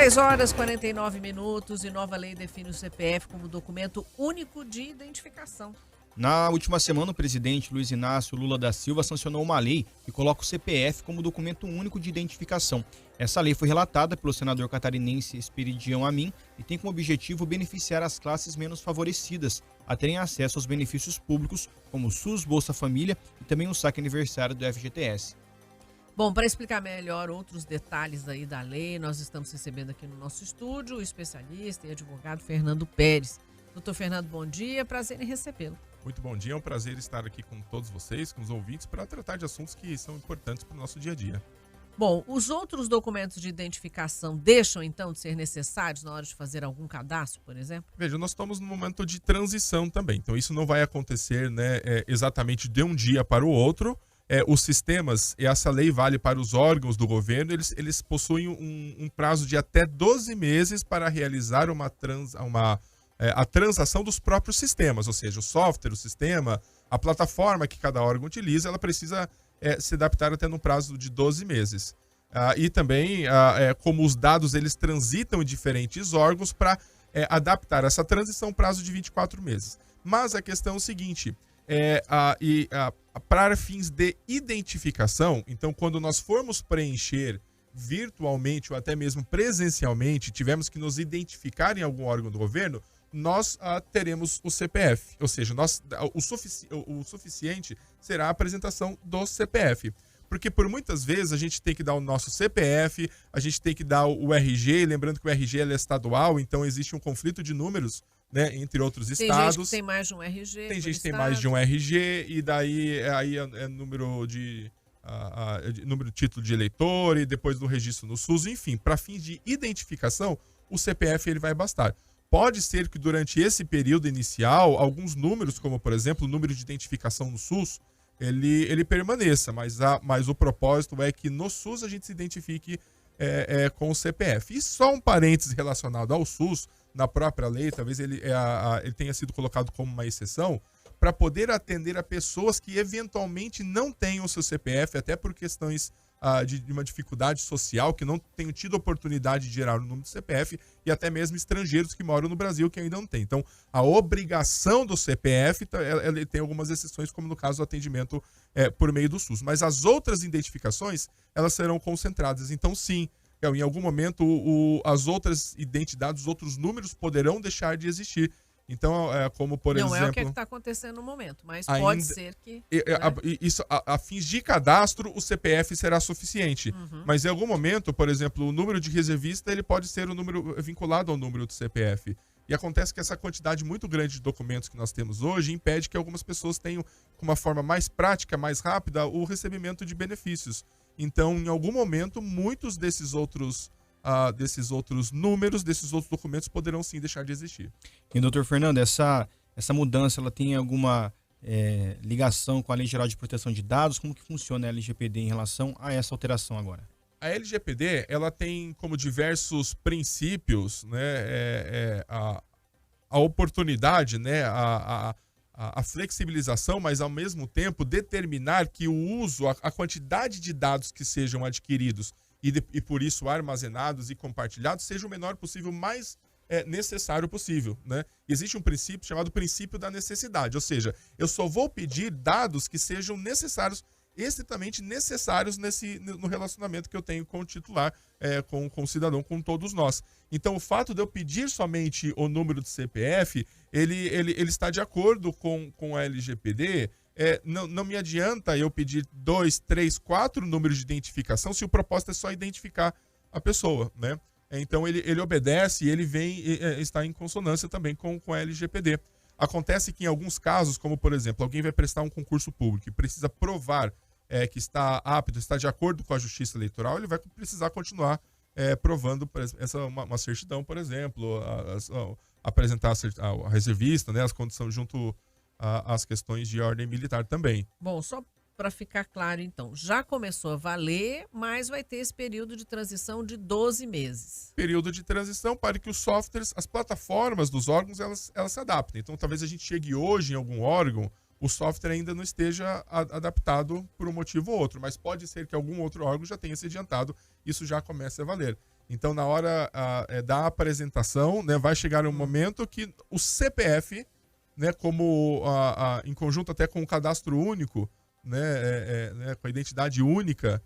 6h49 e nova lei define o CPF como documento único de identificação. Na última semana, o presidente Luiz Inácio Lula da Silva sancionou uma lei que coloca o CPF como documento único de identificação. Essa lei foi relatada pelo senador catarinense Esperidião Amin e tem como objetivo beneficiar as classes menos favorecidas a terem acesso aos benefícios públicos, como o SUS, Bolsa Família e também o saque aniversário do FGTS. Bom, para explicar melhor outros detalhes aí da lei, nós estamos recebendo aqui no nosso estúdio o especialista e advogado Fernando Pérez. Doutor Fernando, bom dia, prazer em recebê-lo. Muito bom dia, é um prazer estar aqui com todos vocês, com os ouvintes, para tratar de assuntos que são importantes para o nosso dia a dia. Bom, os outros documentos de identificação deixam, então, de ser necessários na hora de fazer algum cadastro, por exemplo? Veja, nós estamos num momento de transição também, então isso não vai acontecer, né, exatamente de um dia para o outro. Os sistemas, e essa lei vale para os órgãos do governo, eles possuem um prazo de até 12 meses para realizar a transação dos próprios sistemas, ou seja, o software, o sistema, a plataforma que cada órgão utiliza, ela precisa se adaptar até no prazo de 12 meses. E também, como os dados eles transitam em diferentes órgãos, para adaptar essa transição, prazo de 24 meses. Mas a questão é o seguinte, para fins de identificação, então quando nós formos preencher virtualmente ou até mesmo presencialmente, tivermos que nos identificar em algum órgão do governo, nós teremos o CPF, ou seja, o suficiente será a apresentação do CPF. Porque por muitas vezes a gente tem que dar o nosso CPF, a gente tem que dar o RG, lembrando que o RG é estadual, então existe um conflito de números, né, entre outros estados. Tem gente que tem mais de um RG. Tem gente que tem mais de um RG, e daí aí é número de título de eleitor, e depois do registro no SUS, enfim, para fins de identificação, o CPF ele vai bastar. Pode ser que durante esse período inicial, alguns números, como por exemplo o número de identificação no SUS, ele permaneça, mas o propósito é que no SUS a gente se identifique com o CPF. E só um parênteses relacionado ao SUS, na própria lei, talvez ele tenha sido colocado como uma exceção, para poder atender a pessoas que eventualmente não tenham o seu CPF, até por questões de uma dificuldade social, que não tenham tido oportunidade de gerar o número do CPF, e até mesmo estrangeiros que moram no Brasil que ainda não têm. Então, a obrigação do CPF, ele tem algumas exceções, como no caso do atendimento por meio do SUS. Mas as outras identificações, elas serão concentradas. Então, sim, em algum momento, as outras identidades, os outros números poderão deixar de existir. Então, como por exemplo... Não é o que está acontecendo no momento, mas pode ser que... Isso, a fins de cadastro, o CPF será suficiente. Uhum. Mas em algum momento, por exemplo, o número de reservista, ele pode ser o número vinculado ao número do CPF. E acontece que essa quantidade muito grande de documentos que nós temos hoje impede que algumas pessoas tenham, com uma forma mais prática, mais rápida, o recebimento de benefícios. Então, em algum momento, muitos desses outros números, desses outros documentos poderão sim deixar de existir. E, doutor Fernando, essa mudança ela tem alguma ligação com a Lei Geral de Proteção de Dados? Como que funciona a LGPD em relação a essa alteração agora? A LGPD ela tem como diversos princípios, né, a oportunidade, né, a flexibilização, mas ao mesmo tempo determinar que o uso, a quantidade de dados que sejam adquiridos e por isso armazenados e compartilhados seja o menor possível, mais necessário possível, né? Existe um princípio chamado princípio da necessidade, ou seja, eu só vou pedir dados que sejam necessários, estritamente necessários no relacionamento que eu tenho com o titular, com o cidadão, com todos nós. Então, o fato de eu pedir somente o número do CPF, ele está de acordo com a LGPD. Não me adianta eu pedir 2, 3, 4 números de identificação se o propósito é só identificar a pessoa, né? Então ele obedece e ele está em consonância também com a LGPD. Acontece que em alguns casos, como por exemplo, alguém vai prestar um concurso público e precisa provar que está apto, está de acordo com a Justiça Eleitoral, ele vai precisar continuar provando uma certidão, por exemplo, apresentar a reservista, né, as condições junto às questões de ordem militar também. Bom, só para ficar claro então, já começou a valer, mas vai ter esse período de transição de 12 meses. Período de transição para que os softwares, as plataformas dos órgãos, elas se adaptem. Então talvez a gente chegue hoje em algum órgão, o software ainda não esteja adaptado por um motivo ou outro, mas pode ser que algum outro órgão já tenha se adiantado, isso já comece a valer. Então, na hora da apresentação, né, vai chegar um momento que o CPF, né, como em conjunto até com o cadastro único, né, com a identidade única,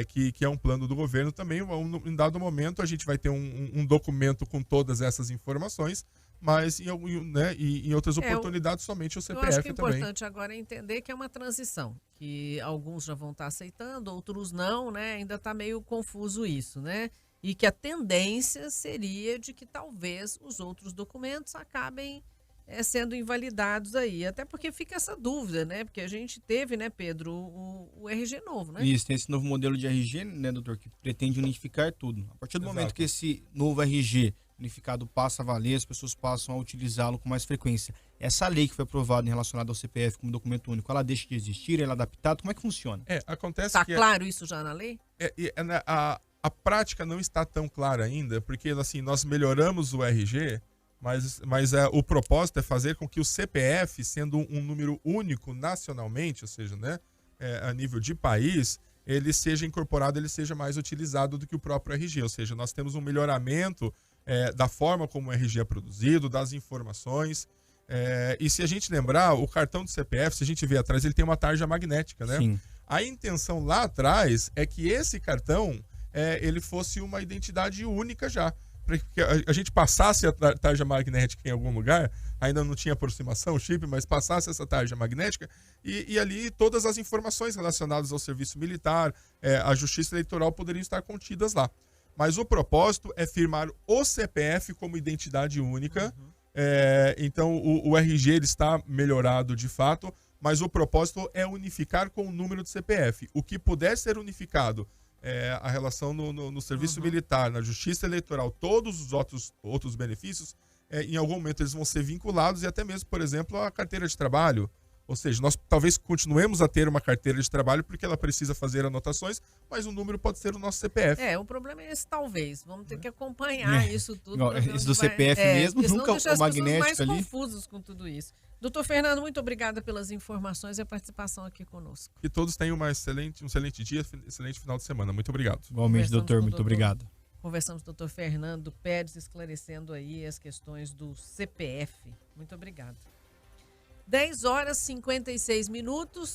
que é um plano do governo também, em dado momento a gente vai ter um documento com todas essas informações, mas em outras oportunidades somente o CPF também. Eu acho que é importante agora entender que é uma transição, que alguns já vão estar aceitando, outros não, né? Ainda está meio confuso isso, né? E que a tendência seria de que talvez os outros documentos acabem sendo invalidados aí. Até porque fica essa dúvida, né? Porque a gente teve, né, Pedro, o RG novo, né? Isso, tem esse novo modelo de RG, né, doutor, que pretende unificar tudo. A partir do momento que esse novo RG unificado passa a valer, as pessoas passam a utilizá-lo com mais frequência. Essa lei que foi aprovada em relacionada ao CPF como documento único, ela deixa de existir, ela é adaptada? Como é que funciona? Acontece tá que... claro isso já na lei? A prática não está tão clara ainda, porque assim, nós melhoramos o RG, mas o propósito é fazer com que o CPF, sendo um número único nacionalmente, ou seja, né, a nível de país, ele seja incorporado, ele seja mais utilizado do que o próprio RG. Ou seja, nós temos um melhoramento da forma como o RG é produzido, das informações. E se a gente lembrar, o cartão do CPF, se a gente ver atrás, ele tem uma tarja magnética, né? Sim. A intenção lá atrás é que esse cartão ele fosse uma identidade única já. Porque a gente passasse a tarja magnética em algum lugar, ainda não tinha aproximação, chip, mas passasse essa tarja magnética e ali todas as informações relacionadas ao serviço militar, à justiça eleitoral poderiam estar contidas lá. Mas o propósito é firmar o CPF como identidade única. Então o RG ele está melhorado de fato, mas o propósito é unificar com o número do CPF. O que puder ser unificado, a relação no serviço militar, na justiça eleitoral, todos os outros benefícios, em algum momento eles vão ser vinculados e até mesmo, por exemplo, a carteira de trabalho. Ou seja, nós talvez continuemos a ter uma carteira de trabalho porque ela precisa fazer anotações, mas o número pode ser o nosso CPF. O problema é esse, talvez. Vamos ter que acompanhar isso tudo. Esse do CPF mesmo, nunca o magnético mais ali. Confusos com tudo isso. Doutor Fernando, muito obrigada pelas informações e a participação aqui conosco. Que todos tenham um excelente dia, excelente final de semana. Muito obrigado. Igualmente, doutor, muito obrigado. Conversamos com o doutor Fernando Pérez, esclarecendo aí as questões do CPF. Muito obrigado. 10 horas e 56 minutos.